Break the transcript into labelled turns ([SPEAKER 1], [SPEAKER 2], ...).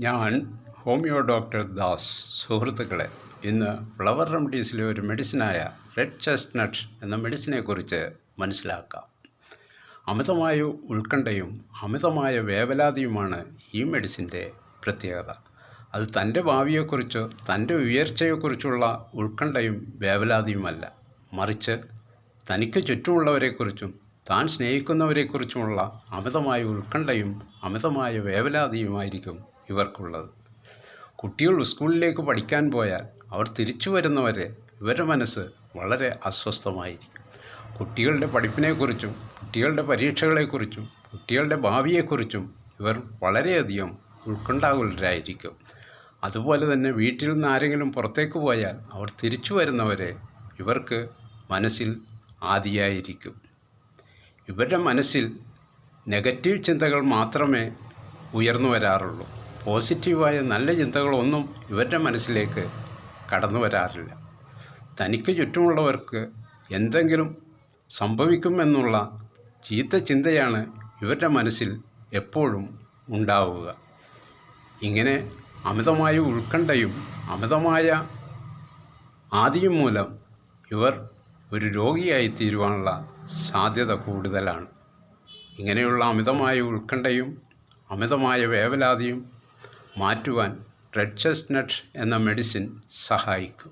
[SPEAKER 1] ഞാൻ homeo doctor Das. സുഹൃത്തുക്കളെ, ഇന്ന് ഫ്ലവർ റെമഡീസിലെ ഒരു മെഡിസിനായ റെഡ് ചെസ്റ്റ്നട്ട് എന്ന മെഡിസിനെക്കുറിച്ച് മനസ്സിലാക്കാം. അമിതമായ ഉത്കണ്ഠയും അമിതമായ വേവലാതിയുമാണ് ഈ മെഡിസിൻ്റെ പ്രത്യേകത. അത് തൻ്റെ ഭാവിയെക്കുറിച്ചോ തൻ്റെ ഉയർച്ചയെക്കുറിച്ചുള്ള ഉത്കണ്ഠയും വേവലാതിയുമല്ല, മറിച്ച് തനിക്ക് ചുറ്റുമുള്ളവരെക്കുറിച്ചും താൻ സ്നേഹിക്കുന്നവരെക്കുറിച്ചുമുള്ള അമിതമായ ഉത്കണ്ഠയും അമിതമായ വേവലാതിയുമായിരിക്കും ഇവർക്കുള്ളത്. കുട്ടികൾ സ്കൂളിലേക്ക് പഠിക്കാൻ പോയാൽ അവർ തിരിച്ചു വരുന്നവരെ ഇവരുടെ മനസ്സ് വളരെ അസ്വസ്ഥമായിരിക്കും. കുട്ടികളുടെ പഠിപ്പിനെക്കുറിച്ചും കുട്ടികളുടെ പരീക്ഷകളെക്കുറിച്ചും കുട്ടികളുടെ ഭാവിയെക്കുറിച്ചും ഇവർ വളരെയധികം ഉത്കണ്ഠാകുലരായിരിക്കും. അതുപോലെ തന്നെ വീട്ടിൽ നിന്ന് ആരെങ്കിലും പുറത്തേക്ക് പോയാൽ അവർ തിരിച്ചു വരുന്നവരെ ഇവർക്ക് മനസ്സിൽ ആദിയായിരിക്കും. ഇവരുടെ മനസ്സിൽ നെഗറ്റീവ് ചിന്തകൾ മാത്രമേ ഉയർന്നു വരാറുള്ളൂ. പോസിറ്റീവായ നല്ല ചിന്തകളൊന്നും ഇവരുടെ മനസ്സിലേക്ക് കടന്നു വരാറില്ല. തനിക്ക് ചുറ്റുമുള്ളവർക്ക് എന്തെങ്കിലും സംഭവിക്കുമെന്നുള്ള ചീത്ത ചിന്തയാണ് ഇവരുടെ മനസ്സിൽ എപ്പോഴും ഉണ്ടാവുക. ഇങ്ങനെ അമിതമായ ഉത്കണ്ഠയും അമിതമായ ആദിയും മൂലം ഇവർ ഒരു രോഗിയായി തീരുവാനുള്ള സാധ്യത കൂടുതലാണ്. ഇങ്ങനെയുള്ള അമിതമായ ഉത്കണ്ഠയും അമിതമായ വേവലാതിയും മാറ്റുവാൻ റെഡ് ചെസ്റ്റ്നട്ട് എന്ന മെഡിസിൻ സഹായിക്കും.